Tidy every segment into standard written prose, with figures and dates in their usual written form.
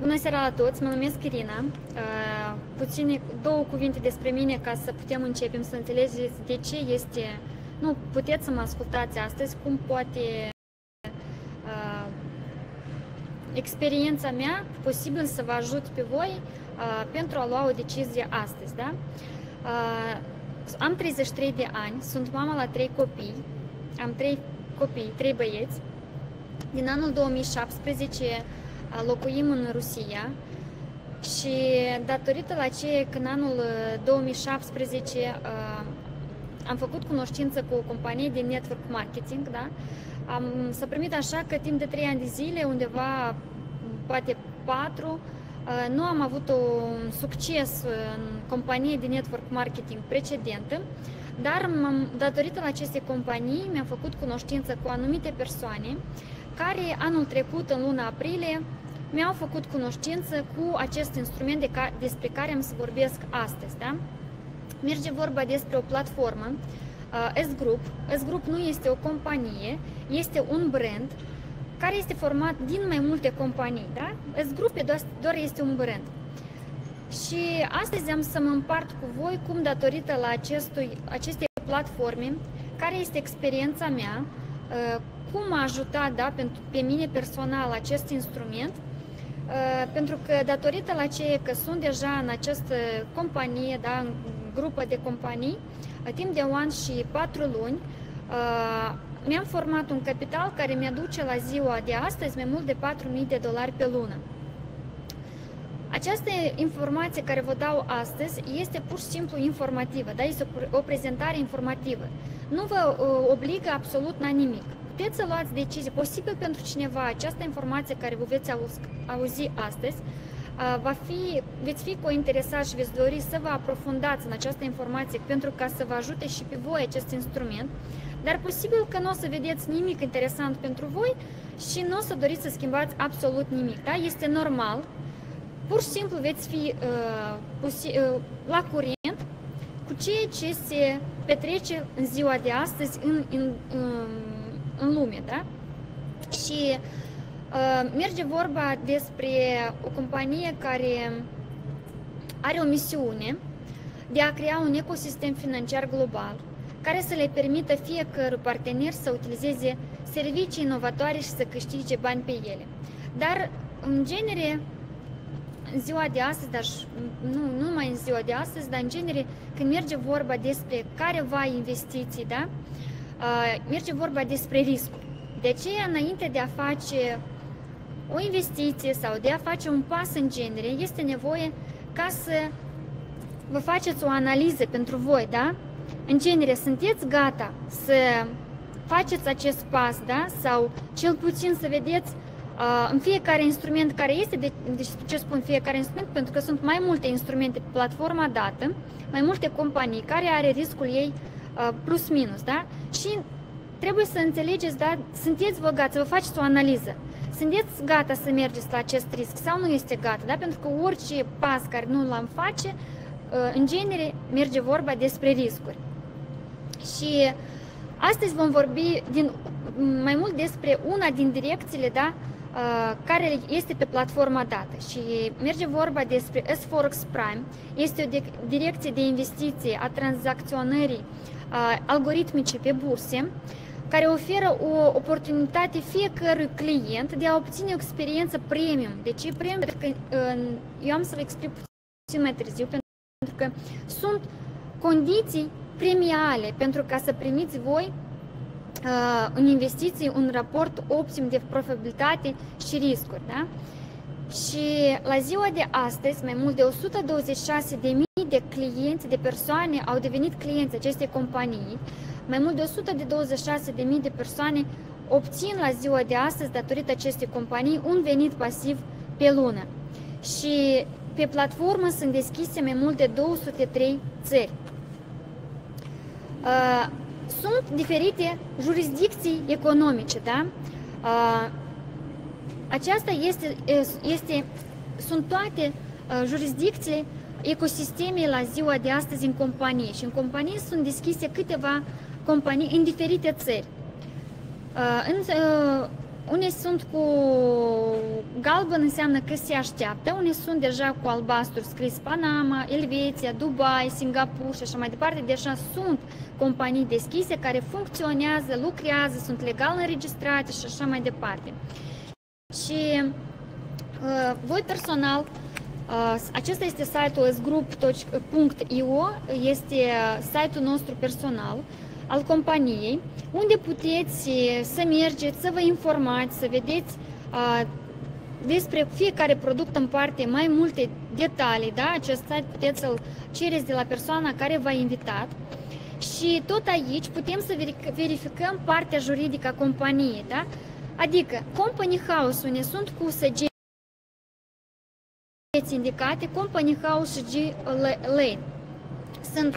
Bună seara la toți, mă numesc Irina. Două cuvinte despre mine ca să putem începem să înțelegeți de ce este, nu puteți să mă ascultați astăzi, cum poate experiența mea posibil să vă ajut pe voi pentru a lua o decizie astăzi. Da? Am 33 de ani, sunt mama la 3 copii, am 3 copii, 3 băieți. Din anul 2017 locuim în Rusia și datorită la ce că în anul 2017 am făcut cunoștință cu o companie de network marketing, da? S-a primit așa că timp de 3 ani de zile, undeva poate 4, nu am avut un succes în companie de network marketing precedentă, dar datorită la aceste companii mi-am făcut cunoștință cu anumite persoane care anul trecut, în luna aprilie, mi-au făcut cunoștință cu acest instrument despre care am să vorbesc astăzi. Da? Merge vorba despre o platformă, S-Group. S-Group nu este o companie, este un brand care este format din mai multe companii. Da? S-Group doar este un brand. Și astăzi am să mă împart cu voi cum, datorită la acestei platforme, care este experiența mea, cum m-a ajutat, da, pe mine personal acest instrument, pentru că datorită la ce că sunt deja în această companie, da, în grupă de companii, timp de 1 an și 4 luni, mi-am format un capital care mi-aduce la ziua de astăzi mai mult de $4.000 pe lună. Această informație care vă dau astăzi este pur și simplu informativă, da? Este o prezentare informativă. Nu vă obligă absolut la nimic. Puteți să luați decizii. Posibil pentru cineva această informație care vă veți auzi astăzi, veți fi cointeresați și veți dori să vă aprofundați în această informație pentru ca să vă ajute și pe voi acest instrument, dar posibil că nu o să vedeți nimic interesant pentru voi și nu o să doriți să schimbați absolut nimic. Da? Este normal. Pur și simplu veți fi la curent cu ceea ce se petrece în ziua de astăzi în lume. Da? Și merge vorba despre o companie care are o misiune de a crea un ecosistem financiar global care să le permită fiecărui partener să utilizeze servicii inovatoare și să câștige bani pe ele. Dar, în genere, în ziua de astăzi, dar nu numai în ziua de astăzi, dar în genere, când merge vorba despre careva investiții, da? Merge vorba despre riscuri. De aceea, înainte de a face o investiție sau de a face un pas în genere, este nevoie ca să vă faceți o analiză pentru voi, da? În genere, sunteți gata să faceți acest pas, da? Sau cel puțin să vedeți în fiecare instrument care este, deci ce spun fiecare instrument, pentru că sunt mai multe instrumente pe platforma dată, mai multe companii care are riscul ei plus minus, da? Și trebuie să înțelegeți, da? Sunteți vă gata să vă faceți o analiză. Sunteți gata să mergeți la acest risc sau nu este gata, da? Pentru că orice pas care nu l-am face, în genere merge vorba despre riscuri. Și astăzi vom vorbi mai mult despre una din direcțiile, da, care este pe platforma dată și merge vorba despre S-Forex Prime. Este o direcție de investiție a tranzacționării algoritmice pe burse, care oferă o oportunitate fiecărui client de a obține o experiență premium. De ce premium? Pentru că eu am să vă explic puțin mai târziu, pentru că sunt condiții premiale pentru ca să primiți voi în investiții un raport optim de profitabilitate și riscuri. Da? Și la ziua de astăzi, mai mult de 126.000 de clienți, de persoane au devenit clienți acestei companii. Mai mult de 126.000 de persoane obțin la ziua de astăzi, datorită acestei companii, un venit pasiv pe lună. Și pe platformă sunt deschise mai mult de 203 țări. Sunt diferite jurisdicții economice, da? Aceasta sunt toate jurisdicțiile ecosistemei la ziua de astăzi în companie. Și în companie sunt deschise câteva companii în diferite țări. unii sunt cu galben, înseamnă că se așteaptă, unii sunt deja cu albastru scris Panama, Elveția, Dubai, Singapore și așa mai departe. Deja sunt companii deschise care funcționează, lucrează, sunt legal înregistrate și așa mai departe. Și voi personal, acesta este site-ul sgroup.io, este site-ul nostru personal al companiei, unde puteți să mergeți, să vă informați, să vedeți despre fiecare produs în parte mai multe detalii, da? Acest site puteți să-l cereți de la persoana care v-a invitat și tot aici putem să verificăm partea juridică a companiei, da? Adică Company House, unde sunt cu săgeți indicate, Company House și G-Lane. Sunt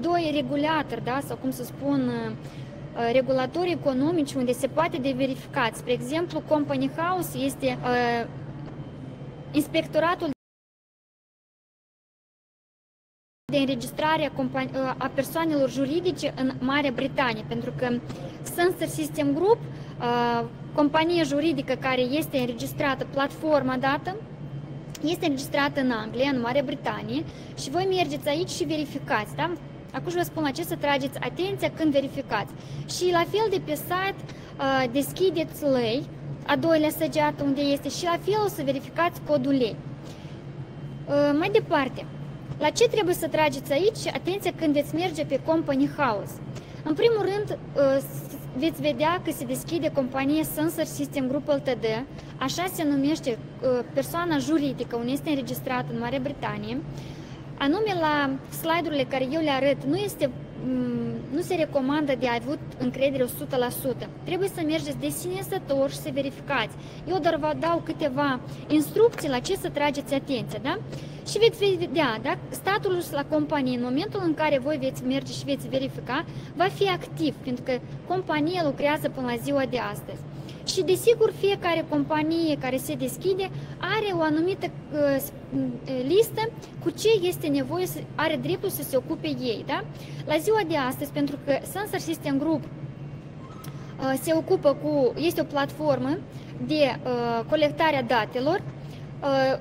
doi regulatori, da? Sau cum să spun, regulatori economici unde se poate de verificat. Spre exemplu, Company House este inspectoratul de înregistrare a persoanelor juridice în Marea Britanie, pentru că Sensor System Group, compania juridică care este înregistrată, platforma dată, este înregistrată în Anglia, în Marea Britanie și voi mergeți aici și verificați, da? Acum vă spun la ce să trageți atenția când verificați. Și la fel de pe site deschideți lei, a doilea săgeată unde este și la fel o să verificați codul lei. Mai departe, la ce trebuie să trageți aici atenția când veți merge pe Company House? În primul rând, veți vedea că se deschide compania Sensor System Group Ltd, așa se numește persoana juridică unde este înregistrată în Marea Britanie. Anume, la slide-urile care eu le arăt, nu se recomandă de a avut încredere 100%. Trebuie să mergeți de sine stător și să verificați. Eu doar vă dau câteva instrucții la ce să trageți atenția, da? Și veți vedea, da? Statul la companie, în momentul în care voi veți merge și veți verifica, va fi activ, pentru că compania lucrează până la ziua de astăzi. Și desigur, fiecare companie care se deschide are o anumită listă cu ce este nevoie, are dreptul să se ocupe ei. Da? La ziua de astăzi, pentru că Sensor System Group se ocupă este o platformă de colectare a datelor,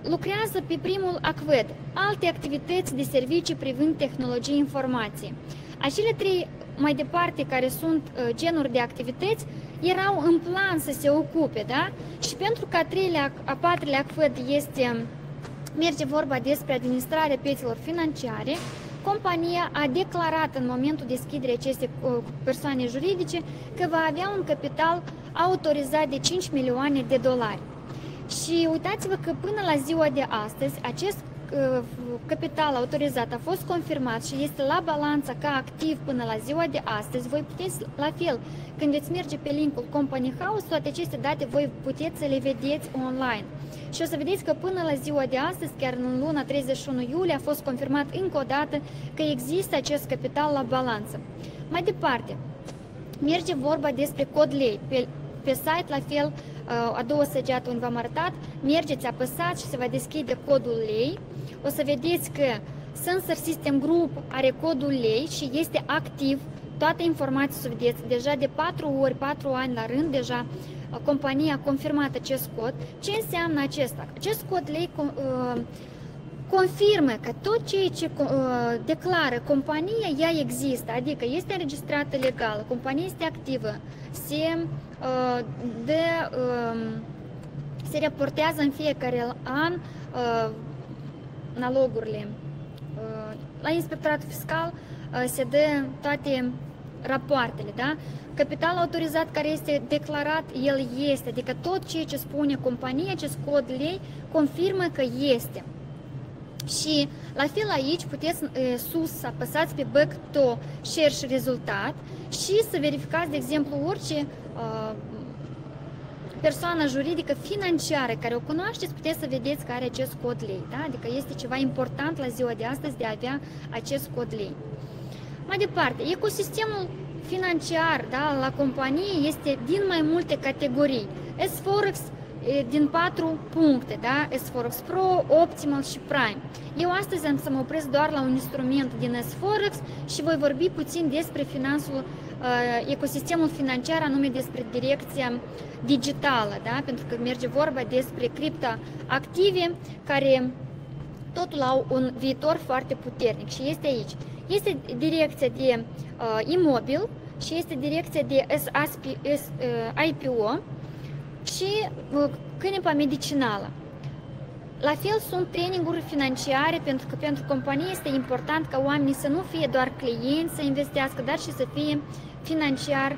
lucrează pe primul ACVED, alte activități de servicii privind tehnologii informației. Acele trei mai departe care sunt genuri de activități erau în plan să se ocupe, da? Și pentru că a patrulea ACVED merge vorba despre administrarea piețelor financiare, compania a declarat în momentul deschiderii acestei persoane juridice că va avea un capital autorizat de 5 milioane de dolari. Și uitați-vă că până la ziua de astăzi acest capital autorizat a fost confirmat și este la balanța ca activ până la ziua de astăzi. Voi puteți, la fel, când veți merge pe linkul Company House, toate aceste date voi puteți să le vedeți online. Și o să vedeți că până la ziua de astăzi, chiar în luna 31 iulie, a fost confirmat încă o dată că există acest capital la balanță. Mai departe, merge vorba despre cod lei. Pe site, la fel, a doua săgeată unde v-am arătat, mergeți, apăsați și se va deschide codul lei. O să vedeți că Sensor System Group are codul lei și este activ. Toate informații să vedeți. Deja de 4 ani la rând, deja compania a confirmat acest cod. Ce înseamnă acesta? Acest cod lei confirmă că tot ceea ce declară compania, ea există, adică este înregistrată legală, compania este activă, se raportează în fiecare an nalogurile. La inspectoratul fiscal se dă toate rapoartele, da? Capitalul autorizat care este declarat, el este, adică tot ceea ce spune compania, acest cod lei, confirmă că este. Și la fel aici puteți sus să apăsați pe Back to Share și rezultat și să verificați, de exemplu, orice persoană juridică financiară care o cunoașteți, puteți să vedeți că are acest cod lei. Da? Adică este ceva important la ziua de astăzi de a avea acest cod lei. Mai departe, ecosistemul financiar, da, la companie este din mai multe categorii. S-Forex din 4 puncte, da? S-Forex Pro, Optimal și Prime. Eu astăzi am să mă opresc doar la un instrument din S-Forex și voi vorbi puțin despre finanțul ecosistemul financiar, anume despre direcția digitală, da? Pentru că merge vorba despre criptoactive care totul au un viitor foarte puternic și este aici. Este direcția de imobil și este direcția de IPO și clinica medicinală. La fel sunt traininguri financiare, pentru că pentru companie este important ca oamenii să nu fie doar clienți să investească, dar și să fie financiar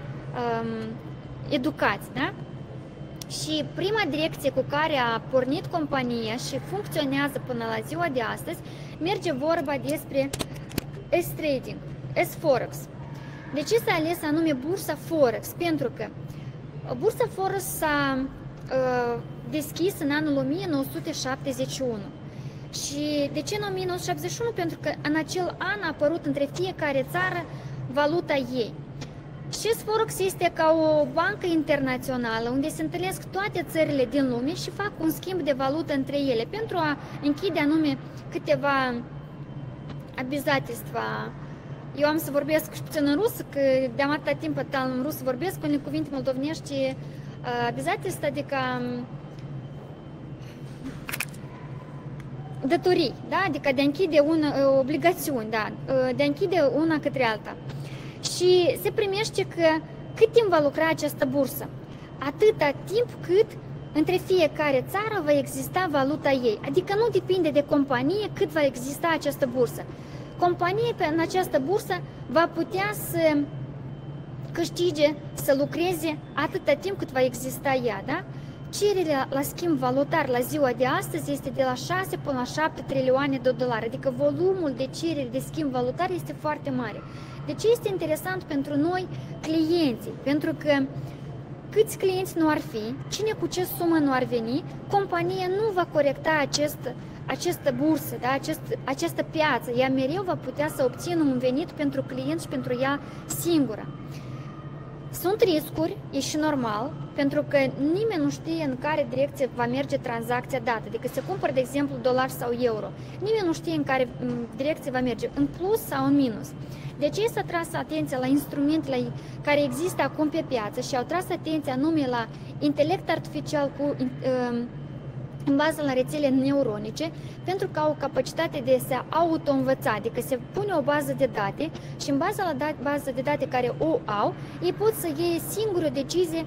educați. Da? Și prima direcție cu care a pornit compania și funcționează până la ziua de astăzi, merge vorba despre S-Trading, S-Forex. De ce s-a ales anume bursa Forex? Pentru că bursa Forex s-a deschis în anul 1971. Și de ce în 1971? Pentru că în acel an a apărut între fiecare țară valuta ei. Și Forex este ca o bancă internațională unde se întâlnesc toate țările din lume și fac un schimb de valută între ele pentru a închide anume câteva обязательства. Eu am să vorbesc și puțin în rusă, că de-am atâta timp în rusă vorbesc, unele cuvinte moldovnești, обязательства, adică datorii, da? Adică de a închide obligațiuni, da? De a închide una către alta. Și se primește că cât timp va lucra această bursă? Atâta timp cât între fiecare țară va exista valuta ei. Adică nu depinde de companie cât va exista această bursă. Compania în această bursă va putea să câștige, să lucreze atâta timp cât va exista ea, da? Cererea la schimb valutar la ziua de astăzi este de la 6 până la 7 trilioane de dolari, adică volumul de cerere de schimb valutar este foarte mare. De ce este interesant pentru noi, clienții? Pentru că câți clienți nu ar fi, cine cu ce sumă nu ar veni, compania nu va corecta această bursă, da? Această piață. Ea mereu va putea să obțină un venit pentru client și pentru ea singură. Sunt riscuri, e și normal, pentru că nimeni nu știe în care direcție va merge tranzacția dată. Adică se cumpără, de exemplu, dolari sau euro. Nimeni nu știe în care direcție va merge, în plus sau în minus. De ce s-a tras atenția la instrumentele care există acum pe piață și au tras atenția nume la intelect artificial în bază la rețele neuronice, pentru că au o capacitate de a se auto-învăța, adică se pune o bază de date și în baza la bază de date care o au, ei pot să iei singură decizie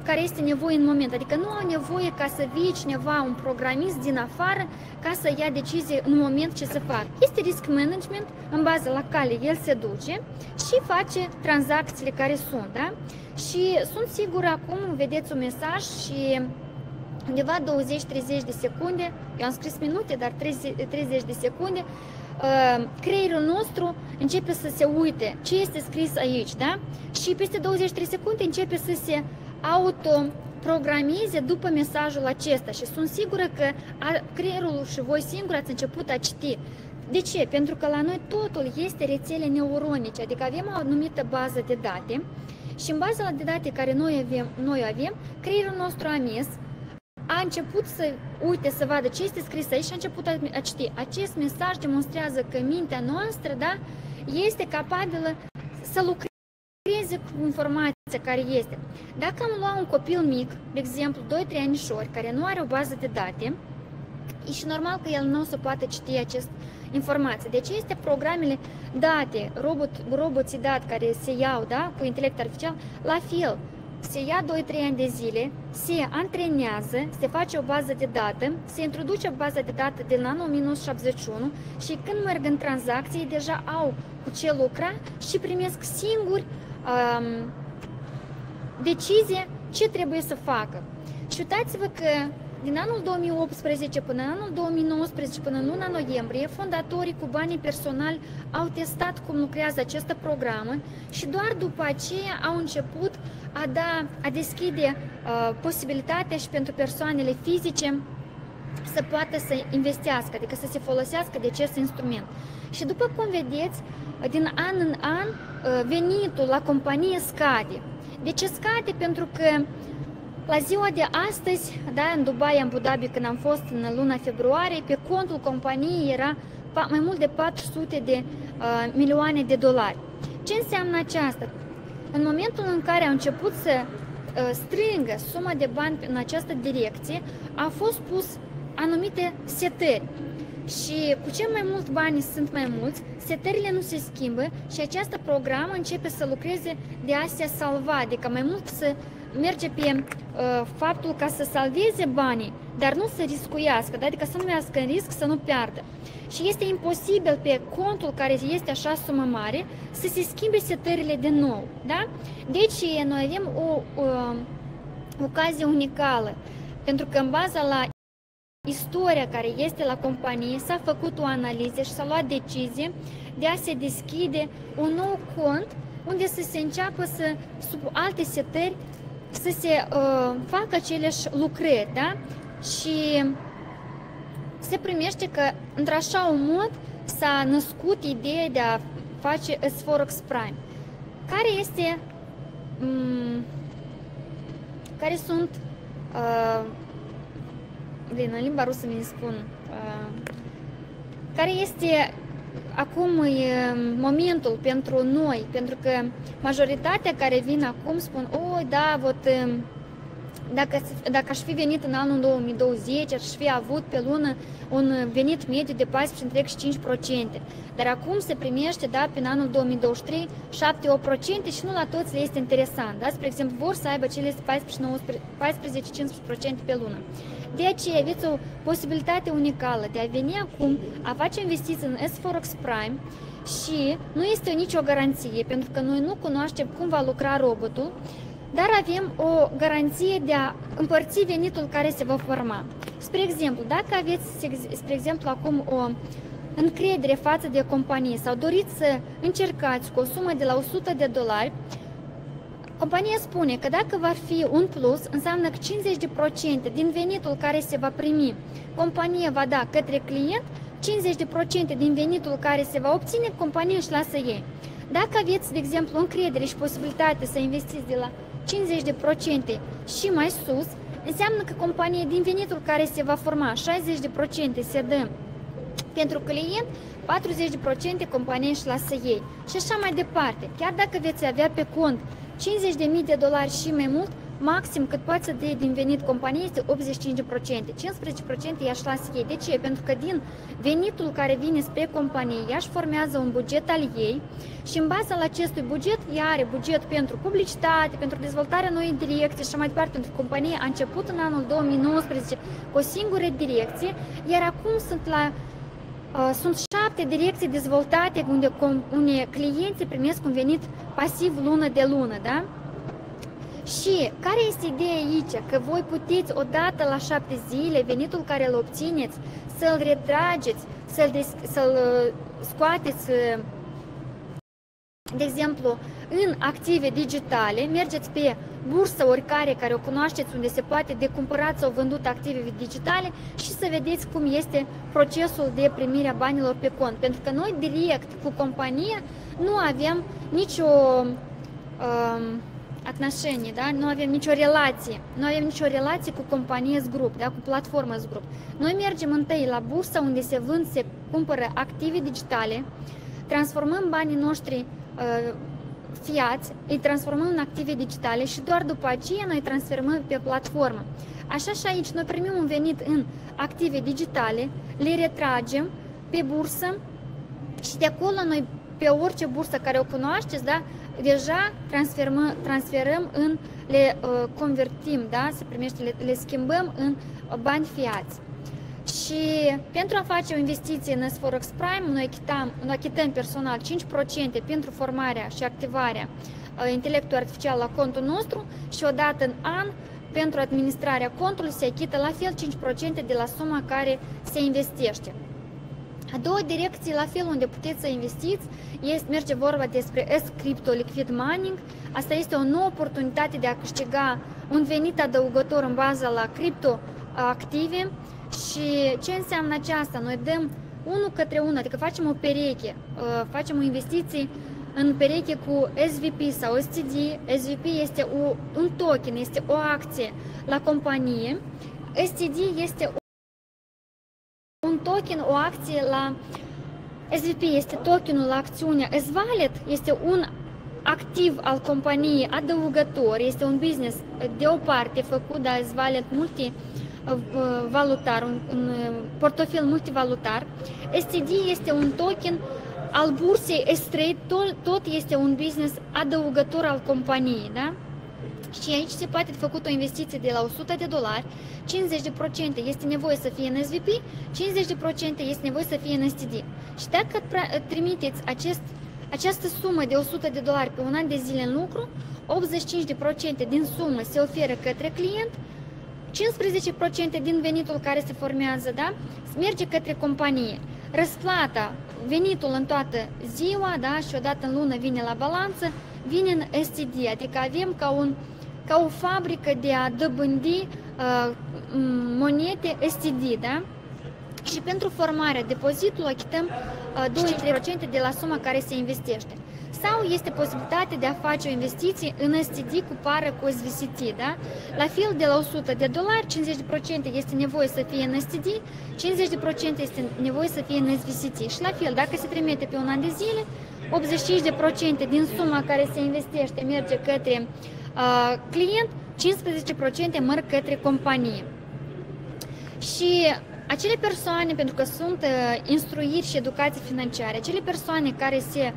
care este nevoie în moment, adică nu au nevoie ca să vie cineva, un programist din afară, ca să ia decizie în moment ce să facă. Este risk management în bază la care el se duce și face tranzacțiile care sunt, da? Și sunt sigură acum, vedeți un mesaj și undeva 20-30 de secunde, eu am scris minute, dar 30 de secunde, creierul nostru începe să se uite ce este scris aici, da? Și peste 20-30 secunde începe să se autoprogrameze după mesajul acesta și sunt sigură că creierul și voi singur ați început a citi. De ce? Pentru că la noi totul este rețele neuronice, adică avem o anumită bază de date și în baza de date care noi avem, creierul nostru a început să uite, să vadă ce este scris aici și a început a citi. Acest mesaj demonstrează că mintea noastră, da, este capabilă să lucreze cu informația care este. Dacă am luat un copil mic, de exemplu 2-3 anișori, care nu are o bază de date, e și normal că el nu o să poată citi acest informație. Deci este programele date, roboții date care se iau, da, cu intelect artificial, la fel. Se ia 2-3 ani de zile, se antrenează, se face o bază de date, se introduce o bază de date din anul 1971 și când merg în tranzacții, deja au cu ce lucra și primesc singuri decizie ce trebuie să facă. Și uitați-vă că din anul 2018 până în anul 2019, până în luna noiembrie, fondatorii cu banii personali au testat cum lucrează această programă și doar după aceea au început a deschide posibilitatea și pentru persoanele fizice să poată să investească, adică să se folosească de acest instrument. Și după cum vedeți, din an în an, venitul la companie scade. De ce scade? Pentru că la ziua de astăzi, da, în Dubai, în Abu Dhabi, când am fost în luna februarie, pe contul companiei era mai mult de 400 de milioane de dolari. Ce înseamnă aceasta? În momentul în care au început să strângă suma de bani în această direcție, au fost pus anumite setări. Și cu ce mai mult bani sunt mai mulți, setările nu se schimbă și această program începe să lucreze de a se salva, adică mai mult să merge pe faptul ca să salveze banii, dar nu să riscuiască, adică să nu meargă în risc, să nu piardă. Și este imposibil pe contul care este așa sumă mare să se schimbe setările de nou. Da? Deci noi avem o ocazie unicală, pentru că în baza la istoria care este la companie s-a făcut o analiză și s-a luat decizie de a se deschide un nou cont unde să se înceapă să, sub alte setări, să se facă aceleași lucrări, da? Și se primește că într-așa un mod s-a născut ideea de a face S-Forex Prime. Care sunt în limba rusă mi spun care este acum momentul pentru noi, pentru că majoritatea care vin acum spun, da, dacă aș fi venit în anul 2020, aș fi avut pe lună un venit mediu de 14,5%, dar acum se primește, da, prin anul 2023, 7-8% și nu la toți le este interesant, da? Spre exemplu, vor să aibă cele 14-15% pe lună. De aceea aveți o posibilitate unicală de a veni acum, a face investiții în S-Forex Prime și nu este nicio garanție, pentru că noi nu cunoaștem cum va lucra robotul, dar avem o garanție de a împărți venitul care se va forma. Spre exemplu, dacă aveți, spre exemplu, acum o încredere față de companie sau doriți să încercați cu o sumă de la $100, compania spune că dacă va fi un plus, înseamnă că 50% din venitul care se va primi, compania va da către client, 50% din venitul care se va obține, compania își lasă ei. Dacă aveți, de exemplu, încredere și posibilitate să investiți de la 50% și mai sus, înseamnă că compania din venitul care se va forma, 60% se dă pentru client, 40% compania își lasă ei. Și așa mai departe. Chiar dacă veți avea pe cont $50.000 și mai mult, maxim cât poate să dea din venit companiei este 85%. 15% i-aș lasă ei. De ce? Pentru că din venitul care vine spre companie, ea își formează un buget al ei și în baza la acestui buget, ea are buget pentru publicitate, pentru dezvoltarea noii direcții și așa mai departe, pentru că compania a început în anul 2019 cu o singură direcție, iar acum sunt 7 direcții dezvoltate unde clienții primesc un venit pasiv lună de lună, da? Și care este ideea aici? Că voi puteți odată la 7 zile venitul care îl obțineți să-l retrageți, să-l scoateți, de exemplu, în active digitale, mergeți pe bursă oricare care o cunoașteți unde se poate de cumpărat sau vândut active digitale și să vedeți cum este procesul de primire a banilor pe cont. Pentru că noi direct cu compania nu avem nicio отношение, da? Nu avem nicio relație. Nu avem nicio relație cu companie S-Group, da? Cu platformă S-Group. Noi mergem întâi la bursă unde se vând, se cumpără active digitale, transformăm banii noștri fiați, îi transformăm în active digitale și doar după aceea noi transferăm pe platformă. Așa și aici noi primim un venit în active digitale, le retragem pe bursă și de acolo noi pe orice bursă care o cunoașteți, da, deja transferăm le convertim, da, se primește, le schimbăm în bani fiați. Și pentru a face o investiție în S-Forex Prime, noi achităm personal 5% pentru formarea și activarea intelectului artificial la contul nostru și odată în an, pentru administrarea contului, se achită la fel 5% de la suma care se investește. A doua direcție, la fel, unde puteți să investiți, merge vorba despre S-Crypto Liquid Mining. Asta este o nouă oportunitate de a câștiga un venit adăugător în baza la criptoactive. Și ce înseamnă aceasta? Noi dăm unul către unul, adică facem o pereche, facem o investiție în pereche cu SVP sau STD. SVP este un token, este o acție la companie. STD este un token, o acție la SVP, este tokenul la acțiunea. S-Wallet este activ al companiei adăugător, este un business de o parte făcut de Asvalet multivalutar, un portofel multivalutar. STD este un token al bursei S3, tot este un business adăugător al companiei, da? Și aici se poate făcut o investiție de la $100, 50% este nevoie să fie în SVP, 50% este nevoie să fie în STD. Și dacă trimiteți această sumă de $100 pe un an de zile în lucru, 85% din sumă se oferă către client, 15% din venitul care se formează, da, merge către companie. Răsplata, venitul în toată ziua, da, și odată în lună vine la balanță, vine în STD, adică avem ca o fabrică de a dobândi monede STD, da? Și pentru formarea depozitului achităm 2% de la suma care se investește. Sau este posibilitatea de a face o investiție în STD cu pară cu SVCT, da? La fel de la $100, 50% este nevoie să fie în STD, 50% este nevoie să fie în SVCT. Și la fel, dacă se trimite pe un an de zile, 85% din suma care se investește merge către client, 15% merg către companie. Și acele persoane, pentru că sunt instruiri și educații financiare, acele persoane care se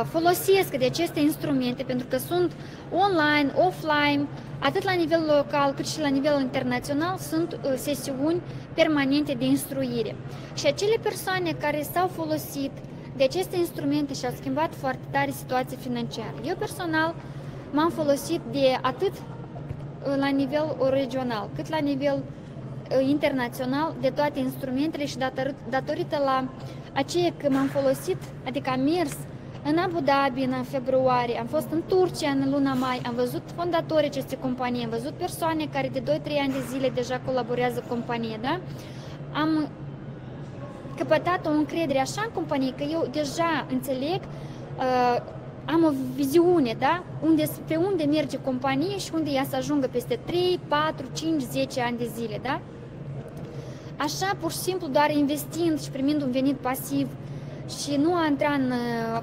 folosesc de aceste instrumente, pentru că sunt online, offline, atât la nivel local cât și la nivel internațional, sunt sesiuni permanente de instruire. Și acele persoane care s-au folosit de aceste instrumente și au schimbat foarte tare situația financiară. Eu personal m-am folosit de atât la nivel regional, cât la nivel internațional de toate instrumentele și datorită la aceea că m-am folosit, adică am mers în Abu Dhabi în februarie, am fost în Turcia în luna mai, am văzut fondatorii acestei companii, am văzut persoane care de 2-3 ani de zile deja colaborează cu companie, da? Am căpătat o încredere așa în companie că eu deja înțeleg, am o viziune, da? Pe unde merge companie și unde ea să ajungă peste 3, 4, 5, 10 ani de zile, da? Așa, pur și simplu, doar investind și primind un venit pasiv și nu a intra în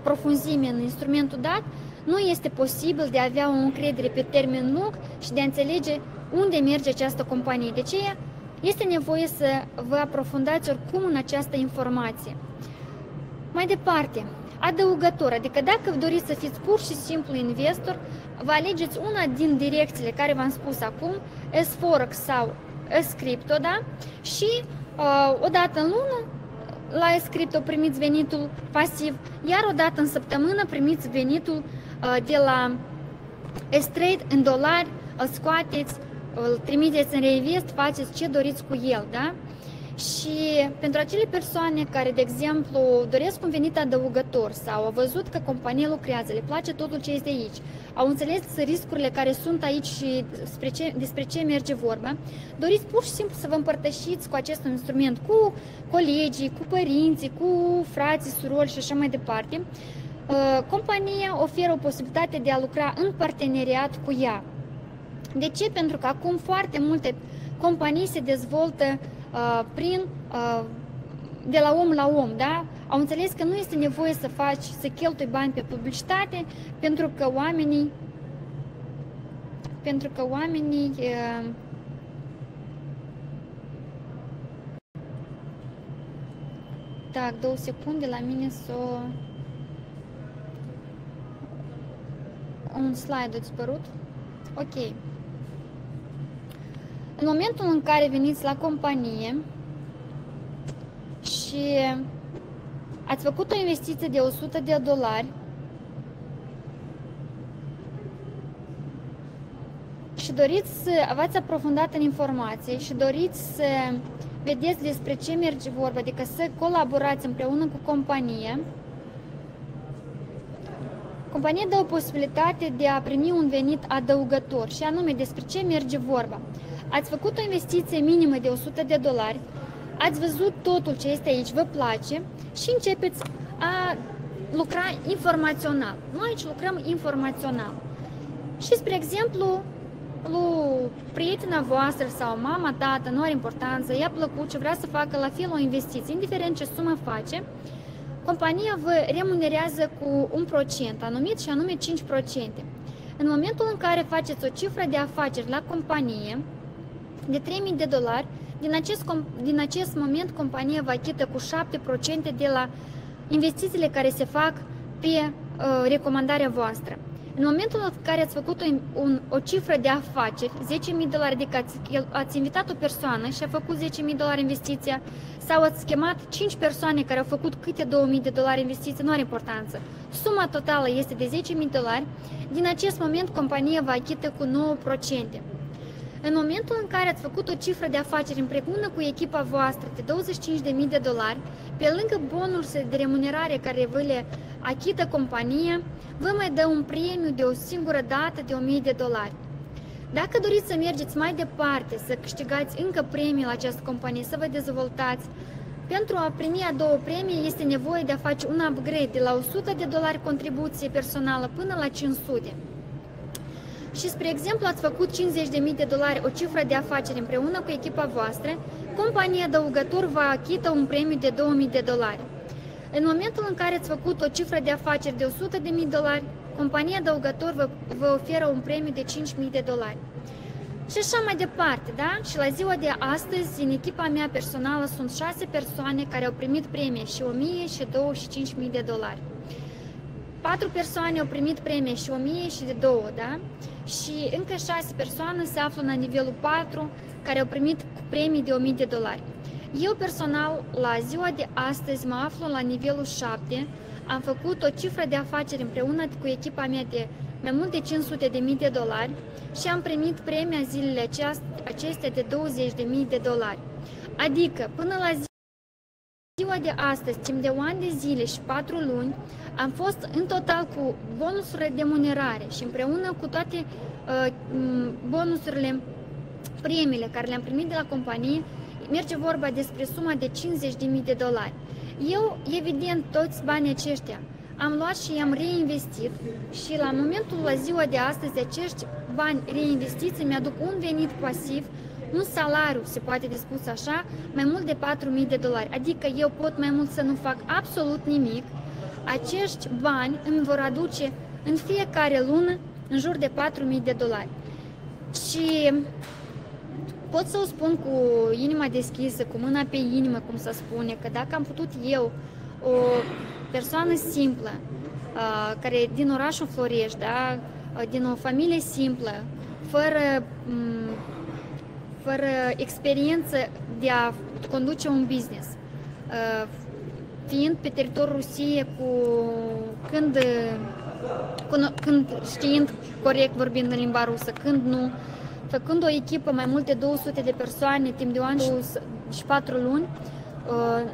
profunzime în instrumentul dat, nu este posibil de a avea o încredere pe termen lung și de a înțelege unde merge această companie. De aceea este nevoie să vă aprofundați oricum în această informație. Mai departe, adăugător, adică dacă doriți să fiți pur și simplu investor, vă alegeți una din direcțiile care v-am spus acum, S-Forex sau S-Crypto, da? Și odată în lună la S-Crypto primiți venitul pasiv, iar odată în săptămână primiți venitul de la S-Trade în dolari, îl scoateți, îl trimiteți în reinvest, faceți ce doriți cu el, da? Și pentru acele persoane care, de exemplu, doresc un venit adăugător sau au văzut că compania lucrează, le place totul ce este aici, au înțeles riscurile care sunt aici și despre ce merge vorba, doriți pur și simplu să vă împărtășiți cu acest instrument, cu colegii, cu părinții, cu frații, surori și așa mai departe, compania oferă o posibilitate de a lucra în parteneriat cu ea. De ce? Pentru că acum foarte multe companii se dezvoltă de la om la om, da? Au înțeles că nu este nevoie să cheltui bani pe publicitate, pentru că oamenii tac, 2 secunde la mine un slide a dispărut. Ok. În momentul în care veniți la companie și ați făcut o investiție de $100 și doriți să v-ați aprofundat în informație și doriți să vedeți despre ce merge vorba, adică să colaborați împreună cu compania, compania dă o posibilitate de a primi un venit adăugător și anume despre ce merge vorba. Ați făcut o investiție minimă de $100, ați văzut totul ce este aici, vă place și începeți a lucra informațional. Noi aici lucrăm informațional. Și, spre exemplu, lui prietena voastră sau mama, tată, nu are importanță, i-a plăcut și vrea să facă la fel o investiție, indiferent ce sumă face, compania vă remunerează cu un procent anumit și anume 5%. În momentul în care faceți o cifră de afaceri la companie de $3.000, din acest moment compania vă achită cu 7% de la investițiile care se fac pe recomandarea voastră. În momentul în care ați făcut o cifră de afaceri, $10.000, adică ați invitat o persoană și a făcut $10.000 investiția, sau ați chemat 5 persoane care au făcut câte $2.000 investiții, nu are importanță. Suma totală este de $10.000, din acest moment compania vă achită cu 9%. În momentul în care ați făcut o cifră de afaceri împreună cu echipa voastră de $25.000, pe lângă bonusurile de remunerare care vă le achită compania, vă mai dă un premiu de o singură dată de $1.000. Dacă doriți să mergeți mai departe, să câștigați încă premii la această companie, să vă dezvoltați, pentru a primi a doua premie este nevoie de a face un upgrade de la $100 contribuție personală până la 500. Și, spre exemplu, ați făcut $50.000 o cifră de afaceri împreună cu echipa voastră, compania adăugător vă achită un premiu de $2.000. În momentul în care ați făcut o cifră de afaceri de $100.000, compania adăugător vă oferă un premiu de $5.000. Și așa mai departe, da? Și la ziua de astăzi, în echipa mea personală, sunt 6 persoane care au primit premie și 1.000 și 2 și $5.000. 4 persoane au primit premie și 1.000 și de 2, da? Și încă 6 persoane se află la nivelul 4 care au primit premii de $1.000. Eu personal, la ziua de astăzi, mă aflu la nivelul 7, am făcut o cifră de afaceri împreună cu echipa mea de mai mult de $500.000 și am primit premia zilele acestea de $20.000. Adică, până la ziua de astăzi, timp de 1 an de zile și 4 luni, am fost în total cu bonusurile de remunerare și împreună cu toate bonusurile, premiile care le-am primit de la companie, merge vorba despre suma de $50.000. Eu, evident, toți banii aceștia am luat și i-am reinvestit și la momentul, la ziua de astăzi, acești bani reinvestiți mi-aduc un venit pasiv, un salariu, se poate de spus așa, mai mult de $4.000. Adică eu pot mai mult să nu fac absolut nimic. Acești bani îmi vor aduce în fiecare lună în jur de $4.000. Și pot să o spun cu inima deschisă, cu mâna pe inimă, cum se spune, că dacă am putut eu, o persoană simplă, care din orașul Florești, da, din o familie simplă, fără experiență de a conduce un business, fiind pe teritoriul Rusiei, când știind corect vorbind în limba rusă, când nu, făcând o echipă mai mult de 200 de persoane timp de 1 an și 4 luni,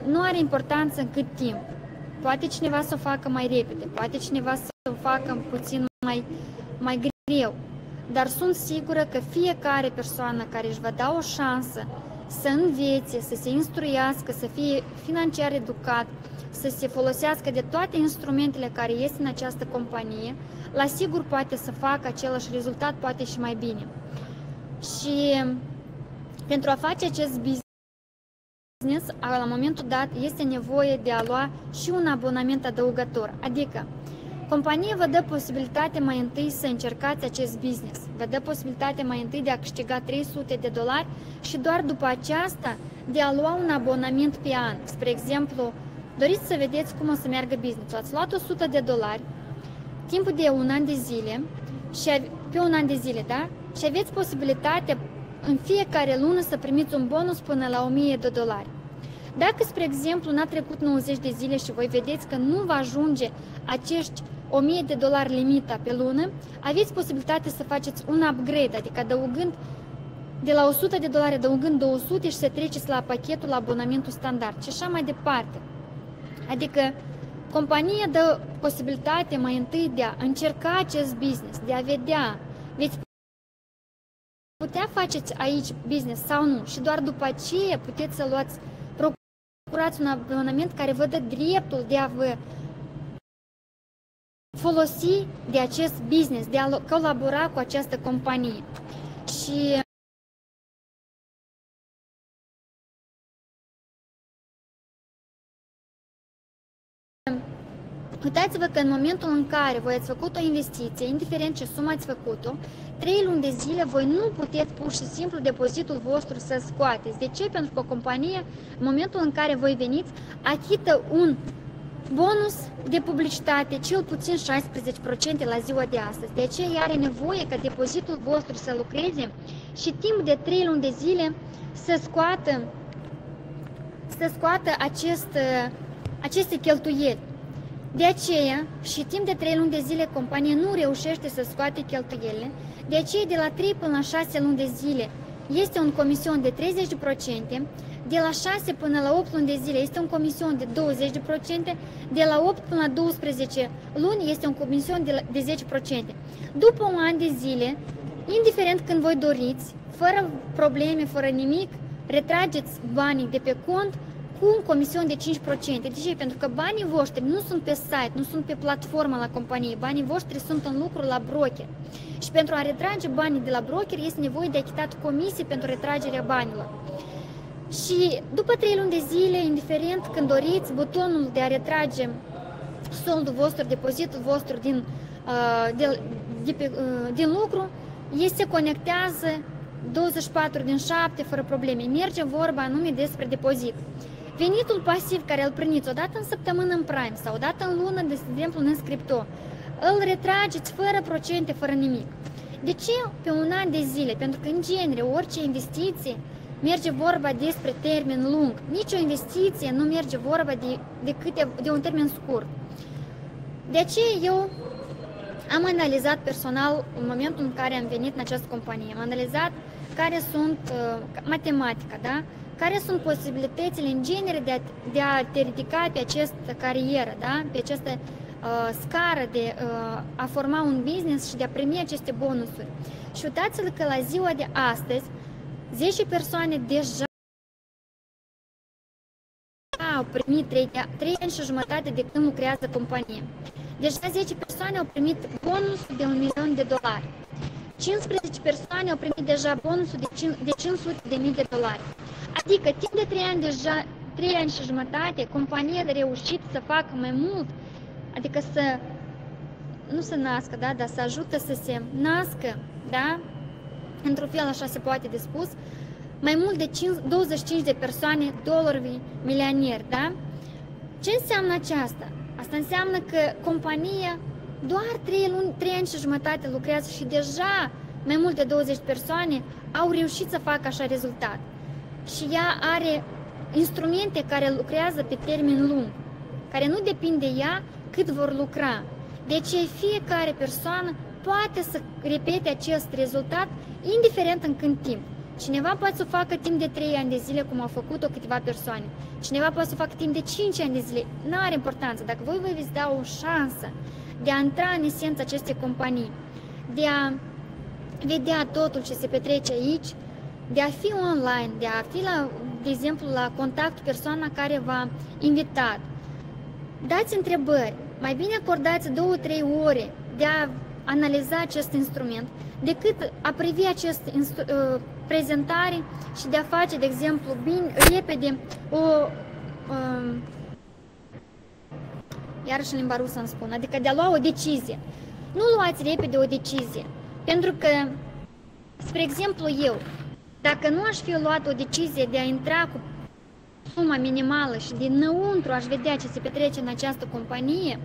nu are importanță în cât timp. Poate cineva să o facă mai repede, poate cineva să o facă puțin mai greu, dar sunt sigură că fiecare persoană care își va da o șansă să învețe, să se instruiască, să fie financiar educat, să se folosească de toate instrumentele care este în această companie, la sigur poate să facă același rezultat, poate și mai bine. Și pentru a face acest business, la momentul dat, este nevoie de a lua și un abonament adăugător, adică compania vă dă posibilitatea mai întâi să încercați acest business, vă dă posibilitatea mai întâi de a câștiga $300 și doar după aceasta de a lua un abonament pe an. Spre exemplu, doriți să vedeți cum o să meargă business-ul, ați luat $100 timp de 1 an de zile, și pe 1 an de zile, da? Și aveți posibilitatea în fiecare lună să primiți un bonus până la $1.000. Dacă, spre exemplu, n-a trecut 90 de zile și voi vedeți că nu va ajunge acești $1.000 limita pe lună, aveți posibilitatea să faceți un upgrade, adică adăugând de la $100 adăugând 200 și să treceți la pachetul, la abonamentul standard și așa mai departe. Adică compania dă posibilitatea mai întâi de a încerca acest business, de a vedea, veți putea faceți aici business sau nu și doar după aceea puteți să procurați un abonament care vă dă dreptul de a vă folosi de acest business, de a colabora cu această companie. Și Uitați-vă că în momentul în care voi ați făcut o investiție, indiferent ce sumă ați făcut-o, 3 luni de zile voi nu puteți pur și simplu depozitul vostru să scoateți. De ce? Pentru că o companie, în momentul în care voi veniți, achită un bonus de publicitate, cel puțin 16% la ziua de astăzi. De aceea are nevoie ca depozitul vostru să lucreze și timp de 3 luni de zile să scoată aceste cheltuieli. De aceea, și timp de 3 luni de zile, compania nu reușește să scoate cheltuielile. De aceea, de la 3 până la 6 luni de zile, este un comision de 30%, de la 6 până la 8 luni de zile este un comision de 20%, de la 8 până la 12 luni este un comision de 10%. După un an de zile, indiferent când voi doriți, fără probleme, fără nimic, retrageți banii de pe cont cu un comision de 5%. De ce? Pentru că banii voștri nu sunt pe site, nu sunt pe platforma la companie, banii voștri sunt în lucru la broker. Și pentru a retrage banii de la broker este nevoie de achitat comisii pentru retragerea banilor. Și după 3 luni de zile, indiferent când doriți, butonul de a retrage soldul vostru, depozitul vostru din lucru, se conectează 24/7 fără probleme. Merge vorba anume despre depozit. Venitul pasiv care îl primiți odată în săptămână în Prime sau odată în lună, de exemplu în Scripto, îl retrageți fără procente, fără nimic. De ce pe un an de zile? Pentru că în genere orice investiție merge vorba despre termen lung. Nici o investiție nu merge vorba de un termen scurt. De aceea eu am analizat personal în momentul în care am venit în această companie. Am analizat care sunt matematica, da? Care sunt posibilitățile în genere de a te ridica pe această carieră, da? Pe această scară de a forma un business și de a primi aceste bonusuri. Și uitați-vă că la ziua de astăzi 10 persoane deja au primit 3 ani și jumătate de când lucrează compania. Deja 10 persoane au primit bonusul de $1.000.000. 15 persoane au primit deja bonusul de $500.000. Adică timp de 3 ani și jumătate, compania a reușit să facă mai mult, adică nu să nască, da, dar să ajută să se nască, da, într-un fel așa se poate de spus, mai mult de 25 de persoane dolari milioneri, da? Ce înseamnă aceasta? Asta înseamnă că compania doar 3 ani și jumătate lucrează și deja mai mult de 20 persoane au reușit să facă așa rezultat. Și ea are instrumente care lucrează pe termen lung, care nu depind de ea cât vor lucra. Deci fiecare persoană poate să repete acest rezultat indiferent în cât timp. Cineva poate să o facă timp de 3 ani de zile, cum au făcut-o câteva persoane. Cineva poate să o facă timp de 5 ani de zile. Nu are importanță. Dacă voi vă veți da o șansă de a intra în esența acestei companii, de a vedea totul ce se petrece aici, de a fi online, de a fi, de exemplu, la contact persoana care v-a invitat. Dați întrebări. Mai bine acordați 2-3 ore de a analiza acest instrument decât a privi această prezentare și de a face, de exemplu, repede iarăși în limba rusă îmi spun, adică de a lua o decizie. Nu luați repede o decizie, pentru că, spre exemplu, eu, dacă nu aș fi luat o decizie de a intra cu suma minimală și dinăuntru aș vedea ce se petrece în această companie,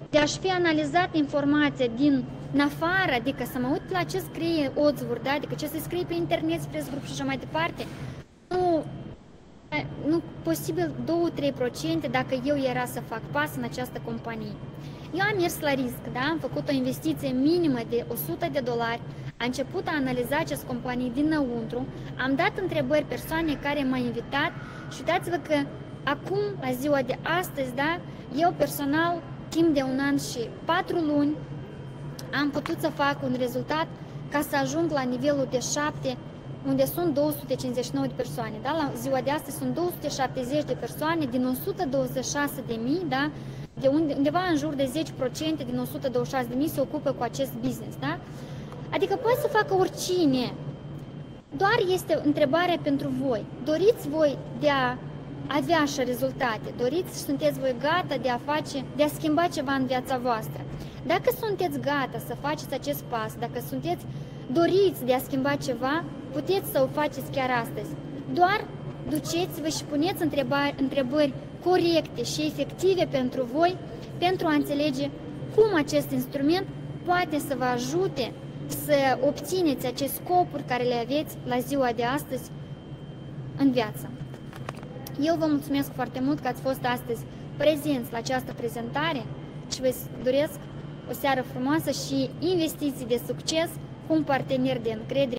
de aș fi analizat informația din afară, adică să mă uit la ce scrie odds-uri, da? Adică ce se scrie pe internet, spre grup și așa mai departe, nu posibil 2-3% dacă eu era să fac pas în această companie. Eu am mers la risc, da? Am făcut o investiție minimă de $100, am început a analiza această companie dinăuntru, am dat întrebări persoane care m-au invitat și uitați-vă că acum, la ziua de astăzi, da? Eu personal, timp de 1 an și 4 luni, am putut să fac un rezultat ca să ajung la nivelul de 7, unde sunt 259 de persoane. Da? La ziua de astăzi sunt 270 de persoane din 126.000, da? De undeva în jur de 10% din 126.000 se ocupă cu acest business. Da? Adică poate să facă oricine. Doar este întrebarea pentru voi. Doriți voi de a avea și rezultate. Doriți și sunteți voi gata de a schimba ceva în viața voastră. Dacă sunteți gata să faceți acest pas, dacă sunteți doriți de a schimba ceva, puteți să o faceți chiar astăzi. Doar duceți-vă și puneți întrebări corecte și efective pentru voi, pentru a înțelege cum acest instrument poate să vă ajute să obțineți aceste scopuri care le aveți la ziua de astăzi în viață. Eu vă mulțumesc foarte mult că ați fost astăzi prezenți la această prezentare și vă doresc o seară frumoasă și investiții de succes cu un partener de încredere.